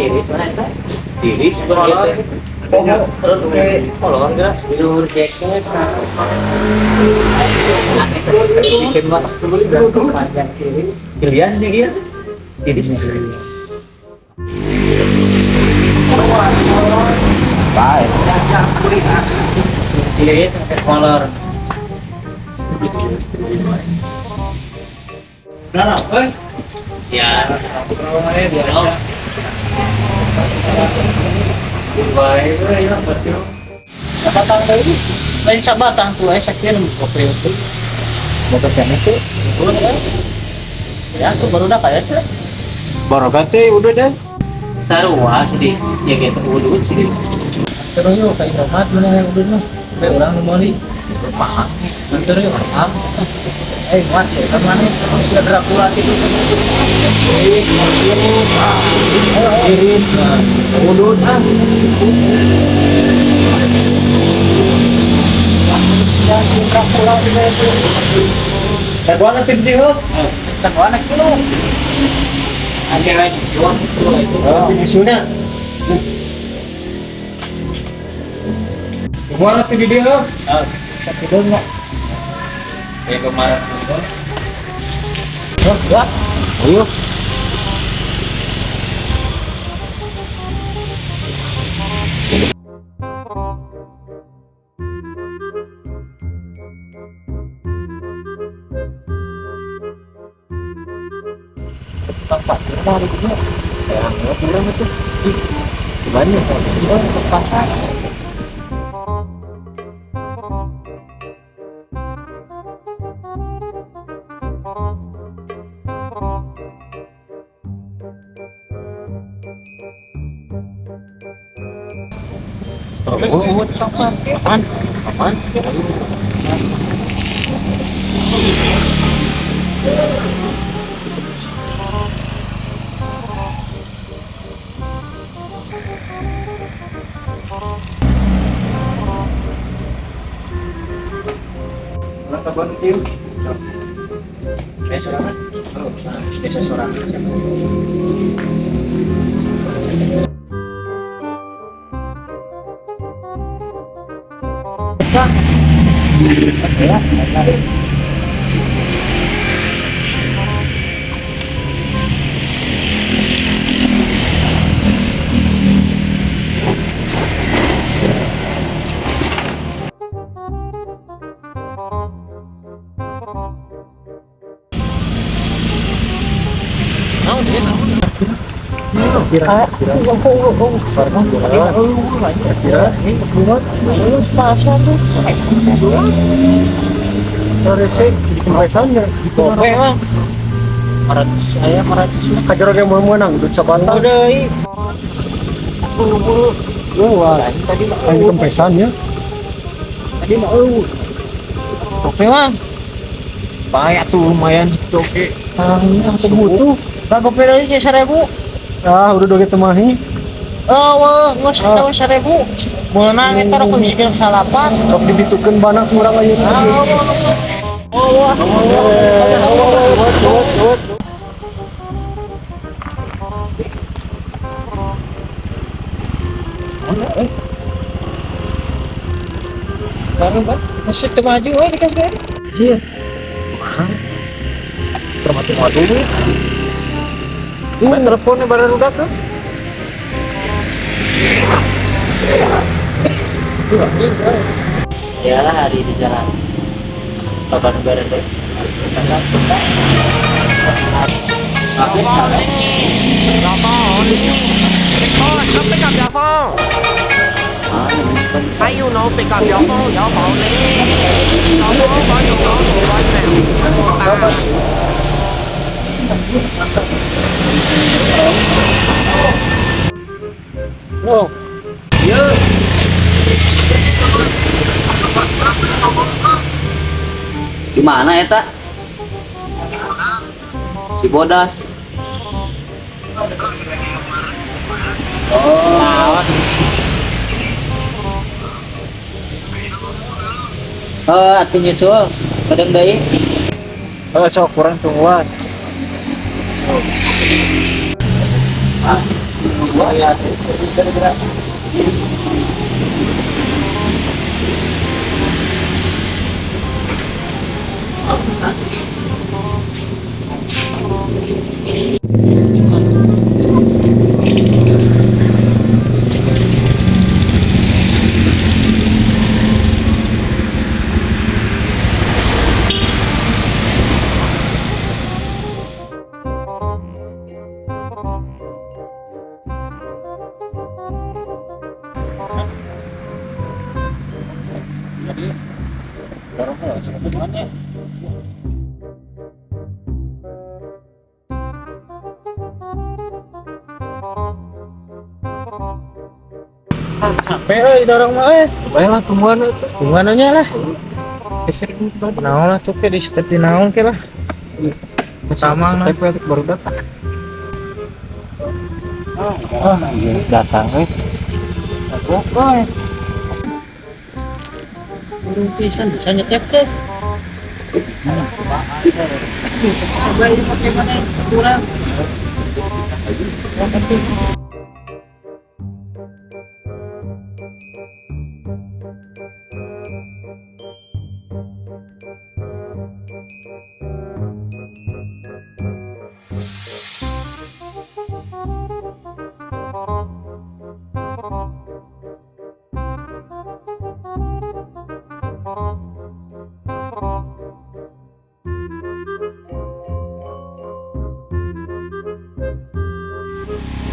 tiris mana itu? Tiris Kolor. oh kalau pakai kolor kira Dur jaket. bikin watak dulu Panjang tiris. pilihan nih iya tiris baik Tiris sampai kolor. nah Ya, rumahnya biasa. Baik, ya betul. Batang itu, lain sabatang tuh, sekian kopi itu. motor yang itu Belum kan? Ya, aku baru dapat ya tuh. baru kate udah deh Sarua sedih, ya gitu udah sih. Terus yuk kayak tomat mana yang udah mah, kayak orang memori. Paham, nanti yuk paham. Muat ya, kemana? Sudah Dracula gitu. Iris, udut yang Dracula itu. Teguan tim dia Kan anak kilo. Ada lagi siwang itu. tim isunya Teguan tim dia Satu dulu nggak? Kayak kemarin itu. Ya. ayo Tempat hari ini yang bilang itu banyak ke pasar. Aman, aman. kapan tim Besok apa? Besok seorang. Pecah. Pas ya. sedikit pemeriksaan Saya meratus. kajaran yang mau menang udah sabata Buru-buru. wah Tadi ini pemeriksaan ya Tadi mau oke mah. Banyak tuh lumayan gitu oke. aku butuh Gak kopi lagi sih 1000. udah dua temahi Oh, wah, nggak usah tahu 1000. Menang itu aku bisa kirim salapan. sok dibitukeun bana kurang aja Oh, wah. Baru kan, masih maju, dikasih kan? iya termasuk dulu Main teleponnya baru udah tuh. Ya hari di jalan. Bapak negara deh. Hay you know pick up your phone your phone có dùng nó to voicemail Oh. iya di mana eta si bodas Nah, atuh nyusul kadang deui. Sok kurang tungguan. Wah, ya sih. Kira-kira. Jadi, dorong lah sebenarnya. Capek dorong mah baiklah tungguannya lah. Kesering naon lah tuh ke di seperti naon ke lah. Sama tapi baru datang. Datang Burung pisan bisa nyetep teh. Coba ini pakai mana kurang.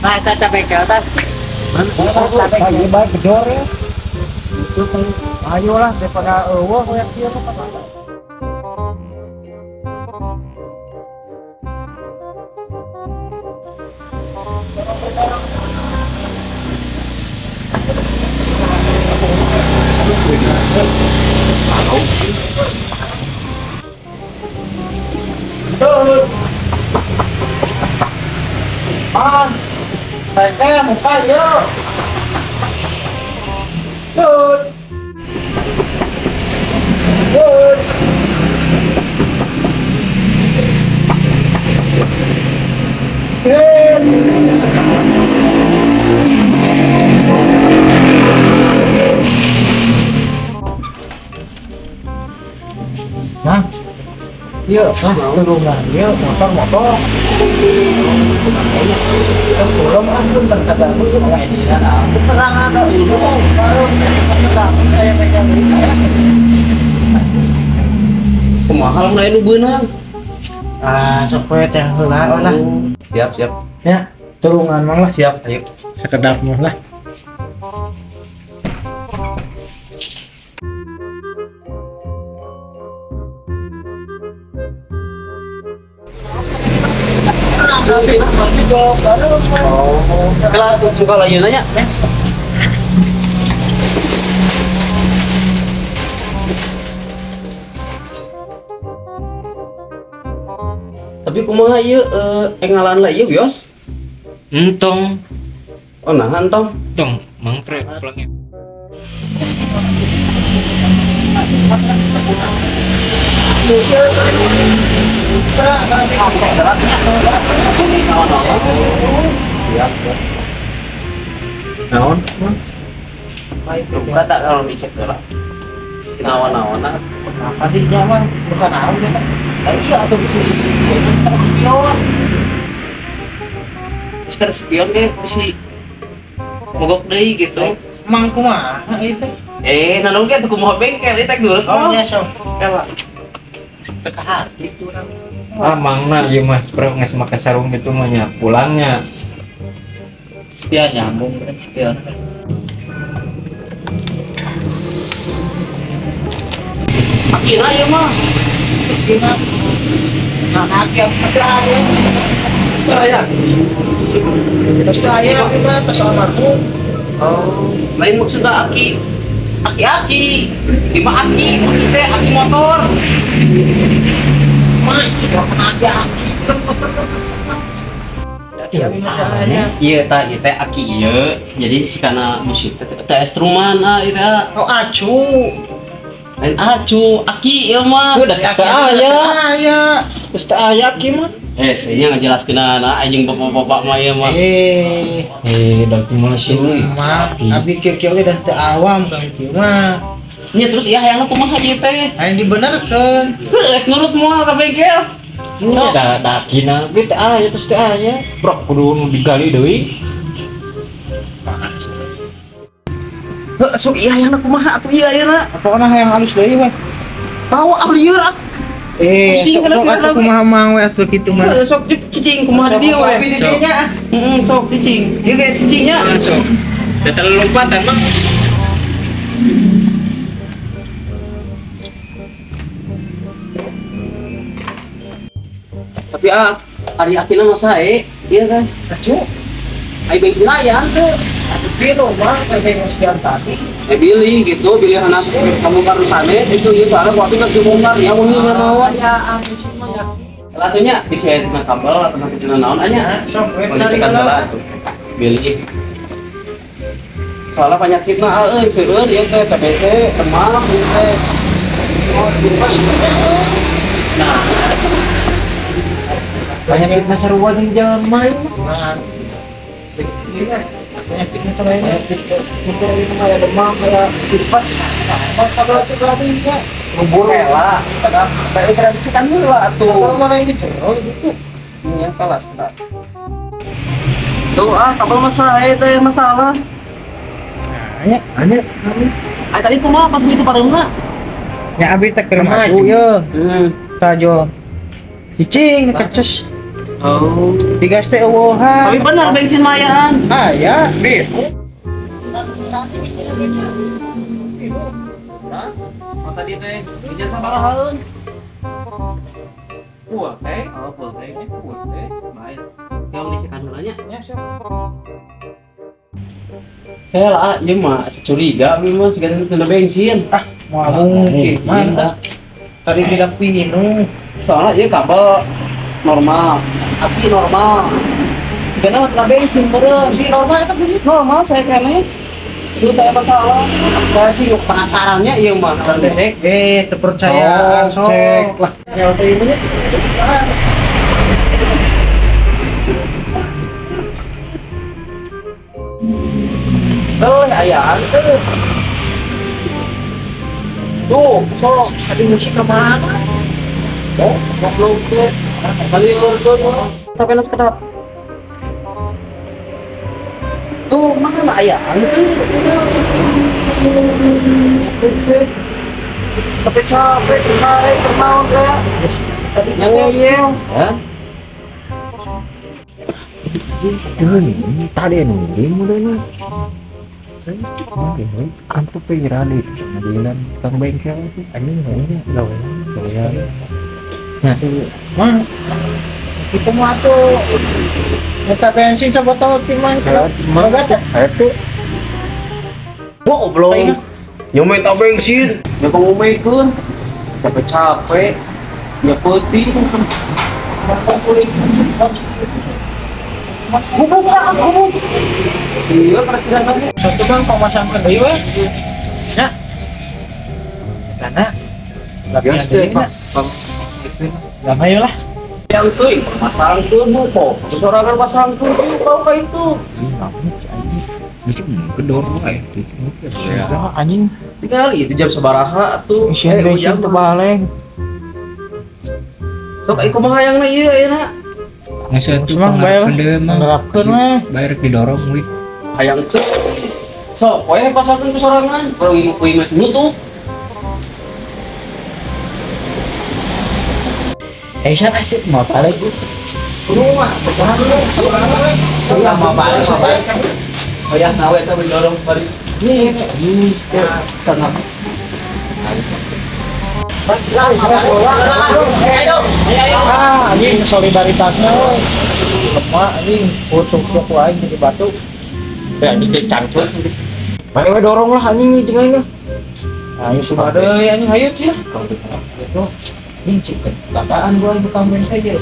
Nah, kita capek ke atas. Pagi baik gedor ya. Itu ayolah daripada eueuh hoyak ieu mah. Saya muka yuk. Good. Good. Nah, yuk, turunlah, yuk, motor. Belum pun terkadang kayak di sana. Terang ada itu, baru saya pegang ini. Kumahal mulai lu beunang. Supaya yang heula lah. Siap. Ya, turungan mah lah. Siap, ayo. Sekedar mah lah. Kelar tuh suka lagi nanya. Tapi kumaha ieu engalan lah ieu bios? Entong, Oh nahan tong. tong, mangkre pulangnya. Naon? Itu kata kalau dicek lah. Si nawan-nawan nah. Apa di jalan? Bukan naon ya kan? Iya atau bisa ada spion. Bisa spion ge bisa mogok deui gitu. Emang kumaha itu? Nanong ge tuh kumaha bengkel ieu teh dulu. Oh, nya sok. Kalah. Teka hati tuh orang. Mangna ieu mah preu geus make sarung gitu mah nya pulangnya. Spion nyambung kan spion. Akina ieu mah. Gina. Nah, akhir percaya. Percaya. Percaya tapi mah tos almarhum. Oh, lain maksudnya aki. Lima aki teh aki motor. Mah, itu aja aki. Iya, masalahnya. Iya teh aki ieu. Jadi si kana musik teh instrumen ieu. Oh, acu. Lain acu, aki ya mah. Udah tak aya. Terus tak aya ki mah. Saya ngajelaskeun anak anjing bapak-bapak mah ya mah. Dah masih Mah, abi kieu ge dan teu awam kang kieu mah. Nya terus ya hayangna kumaha ieu teh? Aya dibenerkeun. Heuh, nurut moal ka bengkel. dah kina ge teu aya terus teu aya. Brok kudu digali deui. Heuh, sok ieu hayangna kumaha atuh ieu ayeuna? Pokona hayang halus deui we. Tahu ah lieur ah. Pusing kana sok sih atuh kumaha mang we atuh kitu mah. Heuh, sok cicing kumaha di dieu we. Abi di dieu nya. Sok cicing. Ieu ge cicingnya. Langsung. Udah terlalu lompatan mah. Tapi ari akina mah sae, ieu kan. Acu, Ai bensin layan teh. kilo mah kayak sekian tadi. Billy gitu, Billy Hanas kamu baru sanes itu ieu soalnya gua pikir dibongkar ya mun ieu naon. Latunya bisa na kabel atau nanti dina naon anya. Sok we Pengecekan heula atuh. Billy. Soalnya penyakitna euy seueur ieu teh TBC, demam ieu teh. Oh, pas. Nah, Banyak kita sarua jeung jelema. Nah, penyakitnya tuh lainnya mikir itu kayak demam kayak kipas pas kalau itu berarti ya rubur hela sekedar bae kira dicikan heula kalau atuh. mana ini oh gitu Nya kalah sekedar. Tuh kabel masalah itu yang masalah. hanya Tadi kumaha pas begitu pareuna? ya abi teh keur maju ya tajo cicing kecus Oh. digas teh eueuhan Tapi benar bensin mayaan. aya bi Tadi teh ijan sabarahaeun. wah teh Oh, boleh teh. Baik. Yang dicikan heula nya. ya sok Saya lah, ieu mah curiga memang segala teu bensin. mau mungkin mantap tadi tidak pinu Soalnya ieu kabel normal, api normal. Segala mah bensin beureun. si normal itu begini Normal saya kene. Itu teh masalah. Saya sih penasarannya ieu mah. Ada cek. terpercayaan Oh, cek lah ya teh ini Ayaan tuh. Tuh, sok tadi musik kemana? Oh, goblok tuh. Kali tuh. Tapi nas kedap. Tuh, mana ayaan tuh? Capek-capek, kesare, kenaon ya? Yang ngeyel. Ya. Tadi nunggu mulai antu pikiran itu pengadilan kang bengkel itu anjing ya nah tuh mah itu mah tuh minta bensin sebotol timang bagat ya itu Goblok. Yang minta bensin, ya pengumekeun. Capek-capek, ya peuting. Iya, presiden lagi. satu bang pemasan ke deui we nya karena Biasa teh, Pak. lah ayo lah Yang tuh, pasang tuh kok. Kesorangan pasang tuh, kau kayak itu. gedor wae ya anjing Tinggal itu jam sabaraha tuh. isian bensin terbalik Sok ieu kumaha hayangna ieu ayeuna? ngasih tuh Emang bayar mah menerapkan mah bayar didorong wih Hayang tuh. Sok, poe pasangkeun kesorangan. Kalau ieu mah nutup. Aisyah asik mau balik Rumah, pecahan dulu. Iya, mau balik. Hayang nawe teh mendorong balik. Nih, tengah. anjing solidaritasnya lemah anjing putus ku aing di batu ya anjing cangcut mana we dorong lah anjing jeung aing ayo sudah deui anjing hayu sih itu anjing cikeun lataan gua tukang bengkel ya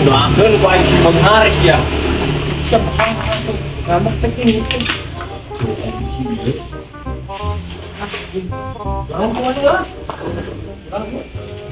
doakeun ku aing si mengharis ya siapa kamu penting Jangan kemana ya? Jangan.